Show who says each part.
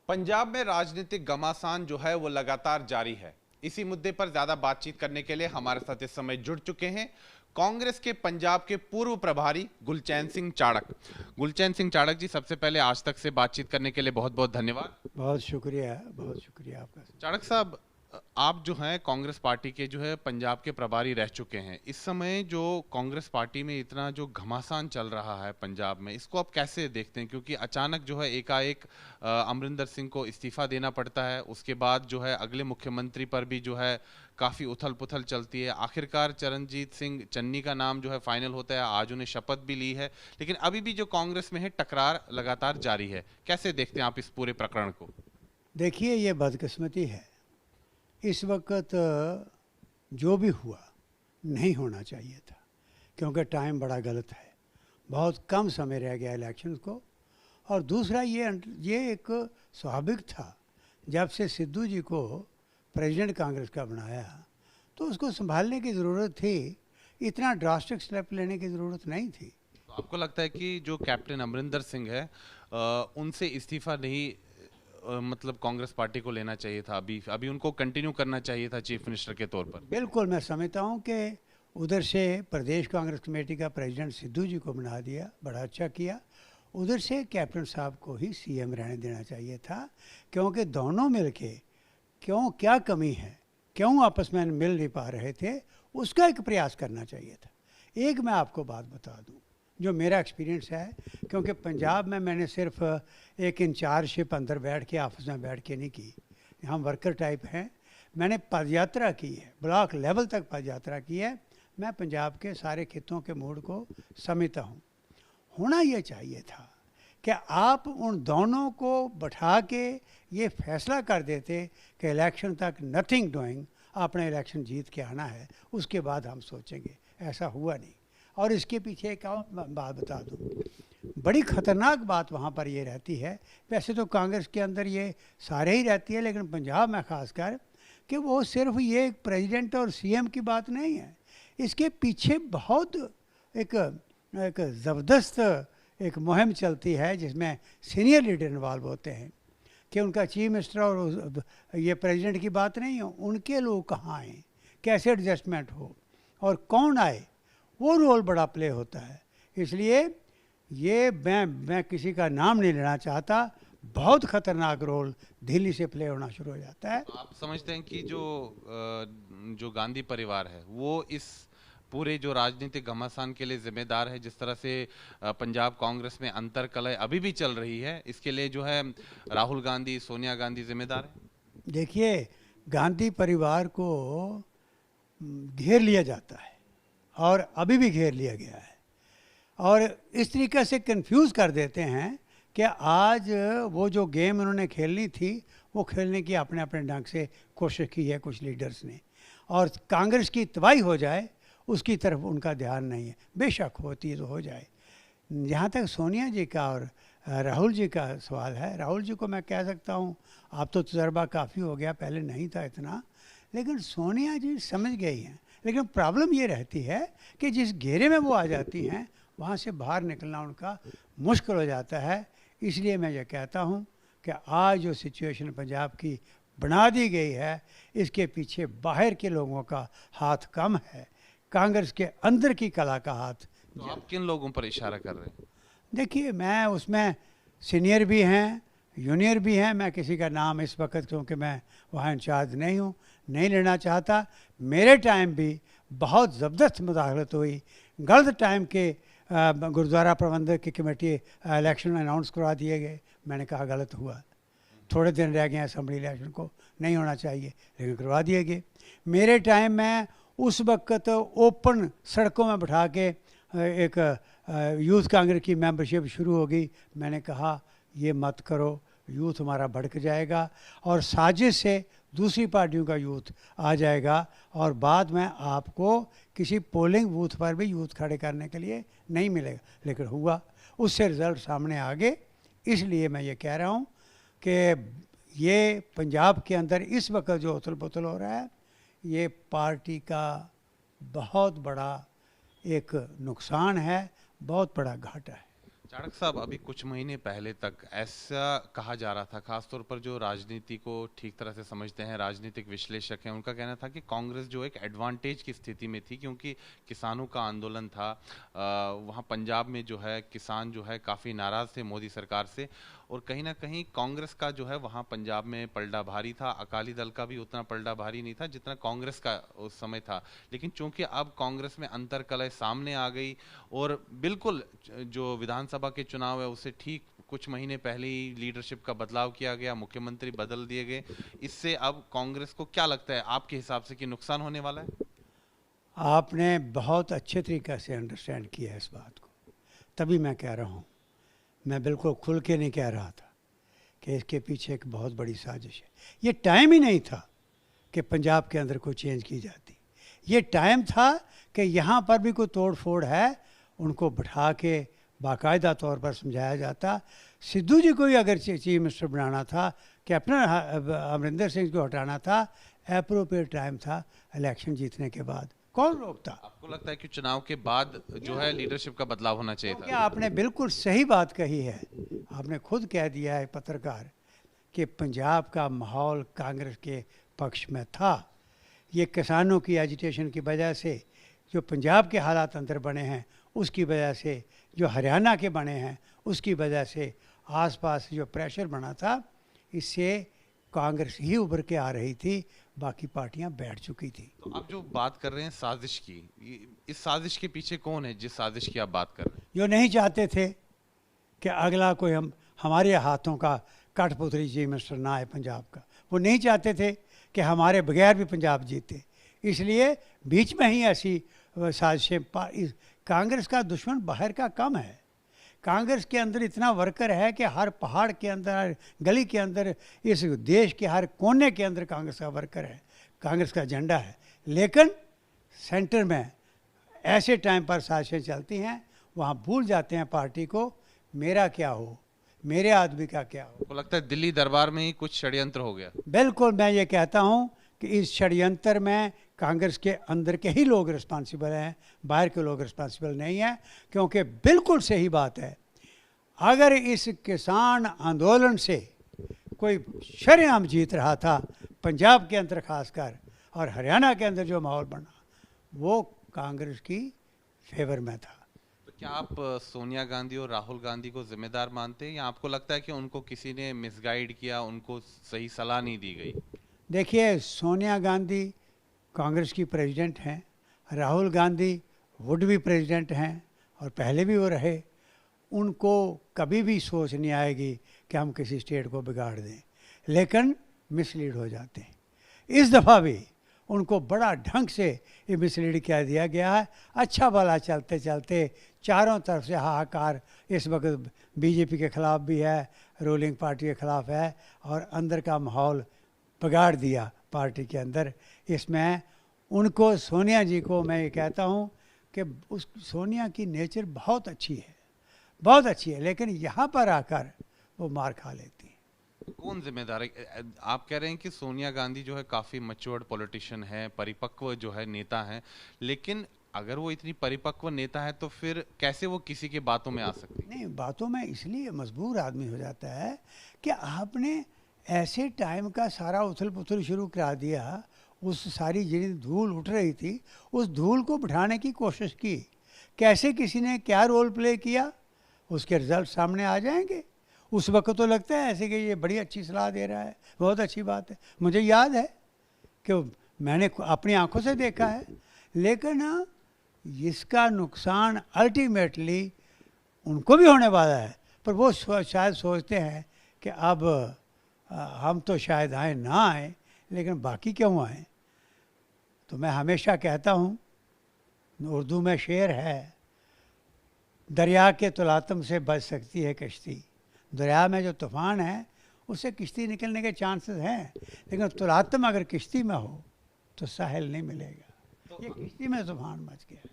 Speaker 1: पंजाब में राजनीतिक घमासान जो है वो लगातार जारी है। इसी मुद्दे पर ज्यादा बातचीत करने के लिए हमारे साथ इस समय जुड़ चुके हैं कांग्रेस के पंजाब के पूर्व प्रभारी गुलचैन सिंह चाड़क। गुलचैन सिंह चाड़क जी, सबसे पहले आज तक से बातचीत करने के लिए बहुत बहुत धन्यवाद।
Speaker 2: बहुत शुक्रिया आपका।
Speaker 1: चाड़क साहब, आप जो हैं कांग्रेस पार्टी के जो है पंजाब के प्रभारी रह चुके हैं। इस समय जो कांग्रेस पार्टी में इतना जो घमासान चल रहा है पंजाब में, इसको आप कैसे देखते हैं? क्योंकि अचानक जो है एकाएक अमरिंदर सिंह को इस्तीफा देना पड़ता है, उसके बाद जो है अगले मुख्यमंत्री पर भी जो है काफी उथल पुथल चलती है। आखिरकार चरणजीत सिंह चन्नी का नाम जो है फाइनल होता है, आज उन्हें शपथ भी ली है, लेकिन अभी भी जो कांग्रेस में है टकरार लगातार जारी है। कैसे देखते हैं आप इस पूरे प्रकरण को?
Speaker 2: देखिए, ये बदकिस्मती है। इस वक्त जो भी हुआ नहीं होना चाहिए था, क्योंकि टाइम बड़ा गलत है। बहुत कम समय रह गया इलेक्शन को। और दूसरा ये एक स्वाभाविक था, जब से सिद्धू जी को प्रेसिडेंट कांग्रेस का बनाया तो उसको संभालने की ज़रूरत थी। इतना ड्रास्टिक स्टेप लेने की ज़रूरत नहीं थी।
Speaker 1: तो आपको लगता है कि जो कैप्टन अमरिंदर सिंह है उनसे इस्तीफा नहीं मतलब कांग्रेस पार्टी को लेना चाहिए था? अभी उनको कंटिन्यू करना चाहिए था चीफ मिनिस्टर के तौर पर?
Speaker 2: बिल्कुल, मैं समझता हूँ कि उधर से प्रदेश कांग्रेस कमेटी का प्रेसिडेंट सिद्धू जी को बना दिया, बड़ा अच्छा किया। उधर से कैप्टन साहब को ही सीएम रहने देना चाहिए था, क्योंकि दोनों मिलके क्या कमी है, क्यों आपस में मिल नहीं पा रहे थे, उसका एक प्रयास करना चाहिए था। एक मैं आपको बात बता दूं जो मेरा एक्सपीरियंस है, क्योंकि पंजाब में मैंने सिर्फ एक इंचार्जशिप अंदर बैठ के ऑफिस में बैठ के नहीं की। हम वर्कर टाइप हैं। मैंने पदयात्रा की है, ब्लॉक लेवल तक पदयात्रा की है। मैं पंजाब के सारे खितों के मूड को समझता हूँ। होना ये चाहिए था कि आप उन दोनों को बैठा के ये फैसला कर देते कि इलेक्शन तक नथिंग डूइंग, आपने इलेक्शन जीत के आना है, उसके बाद हम सोचेंगे। ऐसा हुआ नहीं। और इसके पीछे एक और बात बता दूँ, बड़ी ख़तरनाक बात वहाँ पर ये रहती है। वैसे तो कांग्रेस के अंदर ये सारे ही रहती है, लेकिन पंजाब में ख़ासकर, कि वो सिर्फ ये एक प्रेसिडेंट और सीएम की बात नहीं है। इसके पीछे बहुत एक ज़बरदस्त एक मुहिम चलती है, जिसमें सीनियर लीडर इन्वॉल्व होते हैं। कि उनका चीफ मिनिस्टर और ये प्रेसिडेंट की बात नहीं हो, उनके लोग कहाँ आए, कैसे एडजस्टमेंट हो और कौन आए, वो रोल बड़ा प्ले होता है। इसलिए ये मैं किसी का नाम नहीं लेना चाहता, बहुत ख़तरनाक रोल दिल्ली से प्ले होना शुरू हो जाता है।
Speaker 1: आप समझते हैं कि जो गांधी परिवार है वो इस पूरे जो राजनीतिक घमासान के लिए जिम्मेदार है? जिस तरह से पंजाब कांग्रेस में अंतर कलह अभी भी चल रही है, इसके लिए जो है राहुल गांधी, सोनिया गांधी जिम्मेदार है?
Speaker 2: देखिए, गांधी परिवार को घेर लिया जाता है और अभी भी घेर लिया गया है, और इस तरीके से कंफ्यूज कर देते हैं कि आज वो जो गेम उन्होंने खेलनी थी वो खेलने की अपने अपने ढंग से कोशिश की है कुछ लीडर्स ने, और कांग्रेस की तबाही हो जाए उसकी तरफ उनका ध्यान नहीं है। बेशक होती है तो हो जाए। जहाँ तक सोनिया जी का और राहुल जी का सवाल है, राहुल जी को मैं कह सकता हूँ, आप तो तजर्बा काफ़ी हो गया, पहले नहीं था इतना, लेकिन सोनिया जी समझ गई हैं। लेकिन प्रॉब्लम ये रहती है कि जिस घेरे में वो आ जाती हैं वहाँ से बाहर निकलना उनका मुश्किल हो जाता है। इसलिए मैं ये कहता हूँ कि आज जो सिचुएशन पंजाब की बना दी गई है, इसके पीछे बाहर के लोगों का हाथ कम है, कांग्रेस के अंदर की कला का हाथ।
Speaker 1: तो आप किन लोगों पर इशारा कर रहे हैं?
Speaker 2: देखिए, मैं उसमें सीनियर भी हैं, जूनियर भी हैं। मैं किसी का नाम इस वक्त, क्योंकि मैं वहाँ इंचार्ज नहीं हूँ, नहीं लेना चाहता। मेरे टाइम भी बहुत ज़बरदस्त मुदाखलत हुई। गलत टाइम के गुरुद्वारा प्रबंधक की कमेटी इलेक्शन अनाउंस करवा दिए गए। मैंने कहा गलत हुआ, थोड़े दिन रह गए असेंबली इलेक्शन को, नहीं होना चाहिए, लेकिन करवा दिए गए। मेरे टाइम में उस वक्त ओपन सड़कों में बैठा के एक यूथ कांग्रेस की मेंबरशिप शुरू हो गई। मैंने कहा ये मत करो, यूथ हमारा भड़क जाएगा और साजिश से दूसरी पार्टियों का यूथ आ जाएगा, और बाद में आपको किसी पोलिंग बूथ पर भी यूथ खड़े करने के लिए नहीं मिलेगा। लेकिन हुआ, उससे रिज़ल्ट सामने आ गए। इसलिए मैं ये कह रहा हूँ कि ये पंजाब के अंदर इस वक्त जो उथल पुथल हो रहा है, ये पार्टी का बहुत बड़ा एक नुकसान है, बहुत बड़ा घाटा है।
Speaker 1: चाणक्य साहब, अभी कुछ महीने पहले तक ऐसा कहा जा रहा था, खासतौर पर जो राजनीति को ठीक तरह से समझते हैं, राजनीतिक विश्लेषक हैं, उनका कहना था कि कांग्रेस जो एक एडवांटेज की स्थिति में थी, क्योंकि किसानों का आंदोलन था। वहाँ पंजाब में जो है किसान जो है काफ़ी नाराज़ थे मोदी सरकार से, और कहीं ना कहीं कांग्रेस का जो है वहाँ पंजाब में पलड़ा भारी था। अकाली दल का भी उतना पलड़ा भारी नहीं था जितना कांग्रेस का उस समय था। लेकिन चूंकि अब कांग्रेस में अंतर्कलह सामने आ गई, और बिल्कुल जो विधानसभा के चुनाव है उससे ठीक कुछ महीने पहले ही लीडरशिप का बदलाव किया गया, मुख्यमंत्री बदल दिए गए, इससे अब कांग्रेस को क्या लगता है आपके हिसाब से कि नुकसान होने वाला है?
Speaker 2: आपने बहुत अच्छे तरीक़े से अंडरस्टैंड किया है इस बात को, तभी मैं कह रहा हूँ। मैं बिल्कुल खुल के नहीं कह रहा था कि इसके पीछे एक बहुत बड़ी साजिश है। ये टाइम ही नहीं था कि पंजाब के अंदर कोई चेंज की जाती। ये टाइम था कि यहाँ पर भी कोई तोड़ फोड़ है, उनको बिठा के बाकायदा तौर पर समझाया जाता। सिद्धू जी को ही अगर चीफ मिनिस्टर बनाना था, कैप्टन अमरिंदर सिंह को हटाना था, अप्रोप्रिएट टाइम था इलेक्शन जीतने के बाद। कौन रोकता?
Speaker 1: आपको लगता है कि चुनाव के बाद जो है लीडरशिप का बदलाव होना चाहिए था?
Speaker 2: क्या आपने बिल्कुल सही बात कही है। आपने खुद कह दिया है पत्रकार कि पंजाब का माहौल कांग्रेस के पक्ष में था। ये किसानों की एजिटेशन की वजह से जो पंजाब के हालात अंदर बने हैं, उसकी वजह से जो हरियाणा के बने हैं, उसकी वजह से आसपास जो प्रेशर बना था, इससे कांग्रेस ही उभर के आ रही थी, बाकी पार्टियां बैठ चुकी थी।
Speaker 1: तो आप जो बात कर रहे हैं साजिश की, इस साजिश के पीछे कौन है जिस साजिश की आप बात कर रहे हैं?
Speaker 2: जो नहीं चाहते थे कि अगला कोई हमारे हाथों का कठपुतली चीफ मिनिस्टर ना आए पंजाब का, वो नहीं चाहते थे कि हमारे बगैर भी पंजाब जीते, इसलिए बीच में ही ऐसी साजिशें। कांग्रेस का दुश्मन बाहर का कम है। कांग्रेस के अंदर इतना वर्कर है कि हर पहाड़ के अंदर, हर गली के अंदर, इस देश के हर कोने के अंदर कांग्रेस का वर्कर है, कांग्रेस का झंडा है। लेकिन सेंटर में ऐसे टाइम पर साजिशें चलती हैं, वहाँ भूल जाते हैं पार्टी को मेरा क्या हो, मेरे आदमी का क्या हो।
Speaker 1: आपको लगता है दिल्ली दरबार में ही कुछ षड्यंत्र हो गया?
Speaker 2: बिल्कुल, मैं ये कहता हूँ कि इस षड्यंत्र में कांग्रेस के अंदर के ही लोग रिस्पॉन्सिबल हैं, बाहर के लोग रिस्पॉन्सिबल नहीं हैं। क्योंकि बिल्कुल सही बात है, अगर इस किसान आंदोलन से कोई शरेआम जीत रहा था पंजाब के अंदर खासकर, और हरियाणा के अंदर जो माहौल बना वो कांग्रेस की फेवर में था।
Speaker 1: तो क्या आप सोनिया गांधी और राहुल गांधी को जिम्मेदार मानते हैं, या आपको लगता है कि उनको किसी ने मिसगाइड किया, उनको सही सलाह नहीं दी गई?
Speaker 2: देखिए, सोनिया गांधी कांग्रेस की प्रेसिडेंट हैं, राहुल गांधी वुड भी प्रेसिडेंट हैं और पहले भी वो रहे। उनको कभी भी सोच नहीं आएगी कि हम किसी स्टेट को बिगाड़ दें, लेकिन मिसलीड हो जाते हैं। इस दफ़ा भी उनको बड़ा ढंग से ये मिसलीड किया दिया गया है। अच्छा भला चलते चलते चारों तरफ से हाहाकार इस वक्त बीजेपी के ख़िलाफ़ भी है, रूलिंग पार्टी के ख़िलाफ़ है, और अंदर का माहौल बिगाड़ दिया पार्टी के अंदर। इसमें उनको, सोनिया जी को मैं ये कहता हूँ कि उस सोनिया की नेचर बहुत अच्छी है, बहुत अच्छी है, लेकिन यहाँ पर आकर वो मार खा लेती है।
Speaker 1: कौन जिम्मेदार है? आप कह रहे हैं कि सोनिया गांधी जो है काफ़ी मैच्योर्ड पॉलिटिशियन है, परिपक्व जो है नेता है, लेकिन अगर वो इतनी परिपक्व नेता है तो फिर कैसे वो किसी की बातों में आ सकती?
Speaker 2: नहीं, बातों में इसलिए मजबूर आदमी हो जाता है कि आपने ऐसे टाइम का सारा उथल पुथल शुरू करा दिया। उस सारी जितनी धूल उठ रही थी, उस धूल को बिठाने की कोशिश की। कैसे किसी ने क्या रोल प्ले किया, उसके रिजल्ट सामने आ जाएंगे। उस वक्त तो लगता है ऐसे कि ये बड़ी अच्छी सलाह दे रहा है, बहुत अच्छी बात है। मुझे याद है कि मैंने अपनी आंखों से देखा है, लेकिन इसका नुकसान अल्टीमेटली उनको भी होने वाला है। पर वो शायद सोचते हैं कि अब हम तो शायद आए ना आए, लेकिन बाकी क्यों आए। तो मैं हमेशा कहता हूँ, उर्दू में शेर है, दरिया के तुलातम से बच सकती है कश्ती। दरिया में जो तूफ़ान है उससे किश्ती निकलने के चांसेस हैं, लेकिन तुलातम अगर किश्ती में हो तो साहिल नहीं मिलेगा। ये किश्ती में तूफ़ान मच गया।